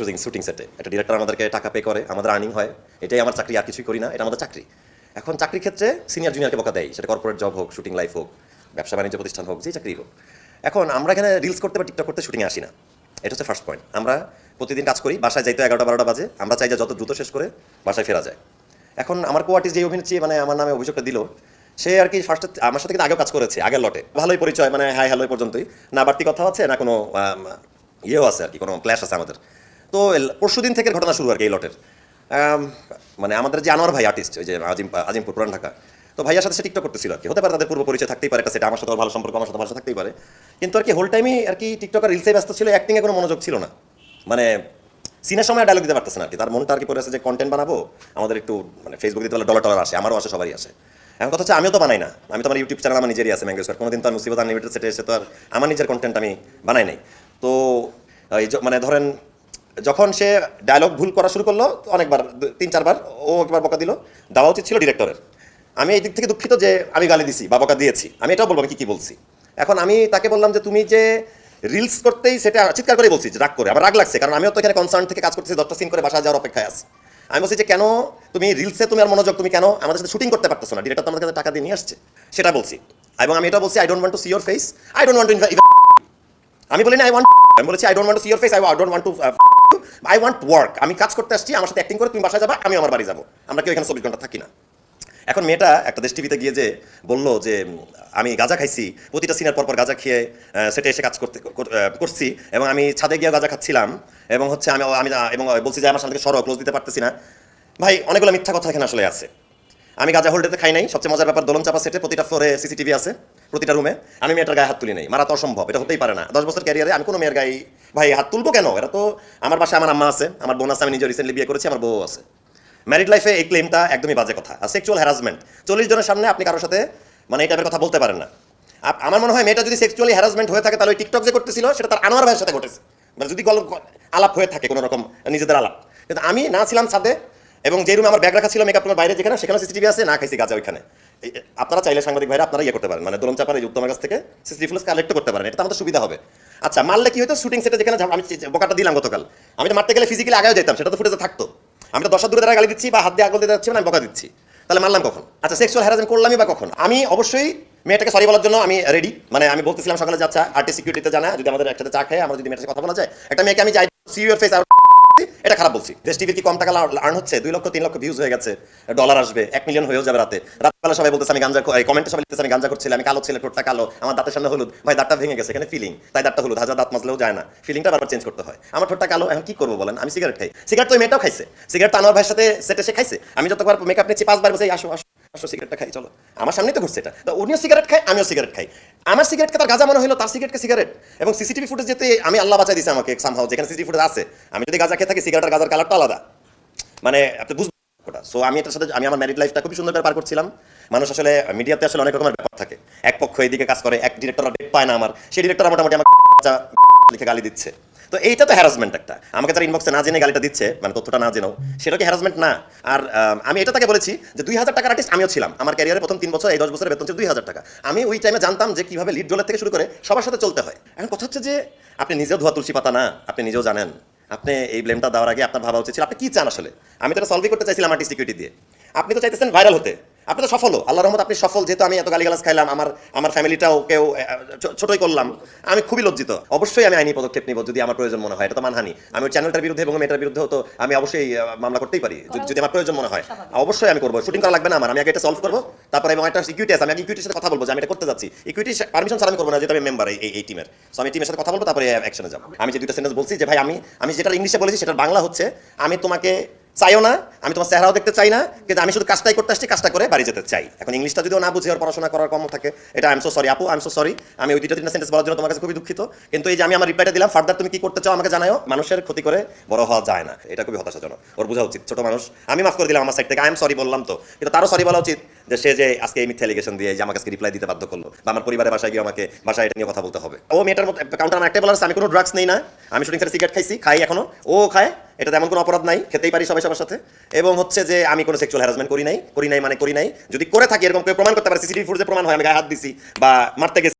Shooting সেটে একটা director আমাদেরকে টাকা পে করে, আমাদের আর্নিং হয়, এটাই আমার চাকরি, আর কিছুই করি না, এটা আমাদের চাকরি। এখন চাকরির ক্ষেত্রে সিনিয়র জুনিয়রকে বকা দেয়, সেটা কর্পোরেট জব হোক, শুটিং লাইফ হোক, ব্যবসা বাণিজ্য প্রতিষ্ঠান হোক, যেই চাকরি হোক। এখন আমরা এখানে রিলস করতে বা টিকটক করতে শুটিংয়ে আসি না, এটা হচ্ছে ফার্স্ট পয়েন্ট। আমরা প্রতিদিন কাজ করি, বাসায় যাইতে 11টা-12টা বাজে, আমরা চাই যে যত দ্রুত শেষ করে বাসায় ফেরা যায়। এখন আমার কো আর্টিস্ট যে অভিনেত্রী মানে আমার নামে অভিযোগটা দিল, সে আর কি ফার্স্টে আমার সাথে কিন্তু আগেও কাজ করেছে, আগের লটে ভালোই পরিচয়, মানে হাই হ্যালো পর্যন্তই, না বাড়তি কথা হচ্ছে না কোনো ইয়েও আছে আর কি, কোনো ক্ল্যাশ আছে আমাদের। তো পরশুদিন থেকে ঘটনা শুরু আর কি এই লটের। মানে আমাদের যে আনোয়ার ভাই আর্টিস্ট, ওই যে আজিমপুর পুরান ঢাকা, তো ভাইয়ার সাথে সে টিকটক করতেছিল আর কি, হতে পারে তাদের পূর্ব পরিচয় থাকতেই পারে, সেটা আমার সাথে ভালো সম্পর্ক, আমার সাথে ভালো থাকতেই পারে, কিন্তু আর কি হোল টাইমই আর কি টিকটক আর রিলসে ব্যস্ত ছিল, অ্যাক্টিংয়ে কোনো মনোযোগ ছিল না। মানে সিনের সময় ডায়লগ দিতে পারতেছে না আর কি, তার মনটা আর কি পড়ে আছে যে কন্টেন্ট বানাবো, আমাদের একটু মানে ফেসবুক দিতে ডলার টলার আসে, আমারও আসে, সবারই আসে। এখন কথা হচ্ছে আমিও তো বানাই না, আমি তো আমার ইউটিউব চ্যানেল আমার নিজেরই আছে ম্যাঙ্গো স্কোয়ার, কোনোদিন তো আর মুসিবত আনলিমিটেড সেটে এসে তো আর আমার নিজের কন্টেন্ট আমি বানাই নাই। তো এই মানে ধরেন যখন সে ডায়লগ ভুল করা শুরু করলো, অনেকবার 3-4 বার ও একবার বকা দিল, দেওয়া উচিত ছিল ডিরেক্টরের। আমি এই দিক থেকে দুঃখিত যে আমি গালি দিছি বা বকা দিয়েছি, আমি এটাও বলবো আমি কি বলছি। এখন আমি তাকে বললাম যে তুমি যে রিলস করতেই সেটা চিৎকার করেই বলছি, রাগ করে, আমার রাগ লাগছে, কারণ আমিও তো এখানে কনসার্ন থেকে কাজ করতেছি, 10টা সিন করে বাসা যাওয়ার অপেক্ষায় আছি। আমি বলছি যে কেন তুমি রিলসে তুমি আর মনোযোগ, তুমি কেন আমাদের সাথে শুটিং করতে পারতেছো না, ডিরেক্টর তো আমাদের কাছে টাকা দিয়ে নিয়ে আসছে, সেটা বলছি। এবং আমি এটা বলছি I don't want to C your face, I don't want to, আমি বলি না আই ওয়ান্ট, আমি বলেছি I don't want to C your face, I don't want to, I want work. আমি কাজ করতে আসছি, আমার সাথে অ্যাক্টিং করে তুমি বাসায় যাবা, আমি আমার বাড়ি যাবো, আমরা কেউ এখানে 24 ঘন্টা থাকি না। এখন মেয়েটা একটা দেশ টিভিতে গিয়ে যে বললো যে আমি গাঁজা খাইছি, প্রতিটা সিনের পর গাঁজা খেয়ে সেটা এসে কাজ করছি, এবং আমি ছাদে গিয়ে গাঁজা খাচ্ছিলাম, এবং হচ্ছে আমি আমি এবং বলছি যে আমার সামনে থেকে সরো, ক্লোজ দিতে পারতেছি না। ভাই অনেকগুলো মিথ্যা কথা এখানে আসলে আছে। আমি গাঁজা হোল্ডেতে খাই নাই, সবচেয়ে মজার ব্যাপার দোলন চাপা সেটে প্রতিটা ফ্লোরে সিসিটিভি আছে, প্রতিটা রুমে। আমি মেয়েটার গায়ে হাত তুলি নাই, মারা তো অসম্ভব, এটা হতেই পারে না। 10 বছর ক্যারিয়ারে আমি কোনো মেয়ের গায়ে ভাই হাত তুলবো কেন? এটা তো আমার বাসায় আমার আম্মা আছে, আমার বোন আছে, আমি নিজে রিসেন্টলি বিয়ে করেছি, আমার বউ আছে। ম্যারিড লাইফে এই ক্লেমটা একদমই বাজে কথা। আর সেক্সুয়াল হ্যারাসমেন্ট 40 জনের সামনে আপনি কারোর সাথে মানে এই টাইপের কথা বলতে পারেন না। আমার মনে হয় মেয়েটা যদি সেক্সুয়ালি হ্যারাসমেন্ট হয়ে থাকে, তাহলে ওই টিকটক যে করতেছিল সেটা তার আনোয়ার ভাইয়ের সাথে ঘটেছে, মানে যদি আলাপ হয়ে থাকে কোনো রকম নিজেদের আলাপ। কিন্তু আমি না ছিলাম ছাদে, এবং যে রুমে আমার ব্যাগ রাখা ছিল মেকআপ রুমের বাইরে, যেখানে সেখানে সিসিটিভি আছে, না খাইছি গাঁজা ওইখানে। আপনারা চাইলে সাংবাদিক ভাইরা আপনারা ইয়ে করতে পারেন, মানে দোলন চাপার এই উত্তমের কাছ থেকে সিসিটিভি ফুটেজ কালেক্ট করতে পারেন, এটা আমাদের সুবিধা হবে। আচ্ছা মারলে কি হতো, শুটিং সেটে যেখানে আমি বোকাটা দিলাম গতকাল, আমি তো মারতে গেলে ফিজিক্যালি আগেও যেতাম, সেটা তো ফুটেজে থাকতো। আমি তো 10 হাত দূরে দাঁড়া গালি দিচ্ছি বা হাত দিয়ে আগল দিতে যাচ্ছি, মানে আমি বকা দিচ্ছি, তাহলে মারলাম কখন? আচ্ছা সেক্সুয়াল হ্যারাসমেন্ট করলামই বা কখন? আমি অবশ্যই মেয়েটাকে সরি বলার জন্য আমি রেডি, মানে আমি বলতেছিলাম সকালে যাচ্ছা আর্টি সিকিউরিটিতে জানা, যদি আমাদের একসাথে চা খাই, আমরা যদি মেয়েটার সাথে কথা বলা যায়, একটা মেয়েকে আমি যাই সি ইউর ফেস, এটা খারাপ বলছি। দেশ টিভির কি কম টাকা আর্ন হচ্ছে? 2 লক্ষ 3 লক্ষ ভিউজ হয়ে গেছে, ডলার আসবে, 1 মিলিয়ন হয়েও যাবে রাতে। রাতবেলা সবাই বলতেছে আমি গাঞ্জা, কমেন্টে সবাই লিখতেছে আমি গাঞ্জা করছিলাম, আমি কালো ছেলে, ঠোঁটটা কালো, আমার দাঁতের সামনে হলুদ। ভাই দাঁতটা ভেঙে গেছে, এখানে ফিলিং, তাই দাঁতটা হলুদ, হাজার দাঁত মাজলেও যায় না, ফিলিংটা বারবার চেঞ্জ করতে হয়। আমার ঠোঁটটা কালো, এখন কি করবো বলেন? আমি সিগারেট খাই, সিগারেট তো মেয়েটাও খাইছে, সিগারেট তো আনোয়ার ভাইয়ের সাথে সেটে সে খাইছে। আমি যতবার মেকআপ নিচ্ছি 5 বার বসে আসো আসো আসো সিগারেটটা খাই, চলো, আমার সামনেই তো ঘুরছে এটা। তো উনিও সিগারেট খায়, আমিও সিগারেট খাই, আমার সিগারেটকে তার গাঁজা মনে হলো, তার সিগারেটকে সিগারেট। এবং সিসিটিভি ফুটেজ যেতে আমি আল্লাহ বাঁচাই দিছে আমাকে সামহাও, যেখানে সিসিটিভি ফুটেজ আছে, আমি যদি গাঁজা খেয়ে থাকি, সিগারেট আর গাঁজার কালারটা আলাদা, মানে আপনি বুঝবেন ওটা। সো আমি এটার সাথে আমি আমার ম্যারিড লাইফটা খুবই সুন্দর পার করছিলাম। মানুষ আসলে মিডিয়াতে আসলে অনেক রকমের ব্যাপার থাকে, এক পক্ষ এইদিকে কাজ করে, এক ডিরেক্টর ডেট পায় না, আমার সেই ডিরেক্টর মোটামুটি আমার লিখে গালি দিচ্ছে। তো এইটা তো হ্যারাসমেন্ট একটা, আমাকে তারা ইনবক্সে না জেনে গালিটা দিচ্ছে, মানে তথ্যটা না জেনেও, সেটা কি হ্যারাসমেন্ট না? আর আমি এটা তাকে বলেছি যে 2000 টাকার আর্টিস্ট আমিও ছিলাম, আমার ক্যারিয়ারে প্রথম 3 বছর, এই 10 বছরের বেতন ছিল 2000 টাকা। আমি ওই টাইমে জানতাম যে কিভাবে লিড রোলের থেকে শুরু করে সবার সাথে চলতে হয়। এখন কথা হচ্ছে যে আপনি নিজেও ধোয়া তুলসী পাতা না, আপনি নিজেও জানেন। আপনি এই ব্লেমটা দেওয়ার আগে আপনার ভাবা উচিত ছিল আপনি কি চান আসলে। আমি তো এটা সলভই করতে চাইছিলাম আর্টিস্ট সিকিউরিটি দিয়ে, আপনি তো চাইতেছেন ভাইরাল হতে, আপনি তো সফল, আল্লাহর রহমত আপনি সফল। যেহেতু আমি এত গালিগালাজ খাইলাম, আমার ফ্যামিলিটাও কেউ ছোটই করলাম, আমি খুবই লজ্জিত। অবশ্যই আমি আইনি পদক্ষেপ নিব যদি আমার প্রয়োজন মনে হয়, এটা তো মানহানি। আমি ওই চ্যানেলটার বিরুদ্ধে এবং মেয়েটার বিরুদ্ধেও তো আমি অবশ্যই মামলা করতেই পারি, যদি আমার প্রয়োজন মনে হয়, অবশ্যই আমি করবো। শুটিং করা লাগবে না আমার, আমি আগে এটা সলভ করবো, তারপরে এবং একটা ইকুইটি আছে, আমি আগে ইকুইটির সাথে কথা বলবো যে আমি এটা করতে যাচ্ছি, ইকুইটি পারমিশন ছাড়া আমি করবো না, যেটা আমি মেম্বার এই টিমের। সো আমি টিমের সাথে কথা বলবো, তারপরে অ্যাকশনে যাবো। আমি যে 2টা সেন্টেন্স বলছি যে ভাই আমি যেটা ইংলিশে বলেছি সেটার বাংলা হচ্ছে আমি তোমাকে চাইও না, আমি তোমার চেহারাও দেখতে চাই না, কিন্তু আমি শুধু কাজটাই করতে আসছি, কাজটা করে বাড়ি যেতে চাই। এখন ইংলিশটা যদিও না বুঝে আর পড়াশোনা করার কম থাকে, এটা আই এম সো সরি আপু, আই এম সো সরি। আমি ওই 2-3টা সেন্টেন্স বলার জন্য তোমার কাছে খুবই দুঃখিত, কিন্তু এই যে আমি আমার রিপ্লাইটা দিলাম, ফার্দার তুমি কি করতে চাও আমাকে জানাও। মানুষের ক্ষতি করে বড় হওয়া যায় না, এটা খুবই হতাশাজনক, ওর বোঝা উচিত। ছোট মানুষ, আমি মাফ করে দিলাম আমার সাইড থেকে, আই এম সরি বললাম তো, কিন্তু তারও সরি বলা উচিত যে সে যে আজকে এই মিথ্যা এলিগেশন দিয়ে যে আমাকে রিপ্লাই দিতে বাধ্য করলো, বা আমার পরিবারের বাসায় গিয়ে আমাকে বাসায় এটা নিয়ে কথা বলতে হবে। ও মেয়েটার মতো কাউন্টার আমার একটাই বলার আছে, আমি কোনো ড্রাগস নেই না, আমি শুটিং সেটে সিগারেট খাইছি, খাই এখনো, ও খায়, এটা তেমন কোনো অপরাধ নাই, খেতেই পারি সবাই সবার সাথে। এবং হচ্ছে যে আমি কোনো সেক্সুয়াল হ্যারাসমেন্ট করি নাই, মানে করি নাই। যদি করে থাকি এরকম কেউ প্রমাণ করতে পারে, সিসিটিভি ফুটেজে প্রমাণ হয় আমি গায়ে হাত দিছি বা মারতে গেছি,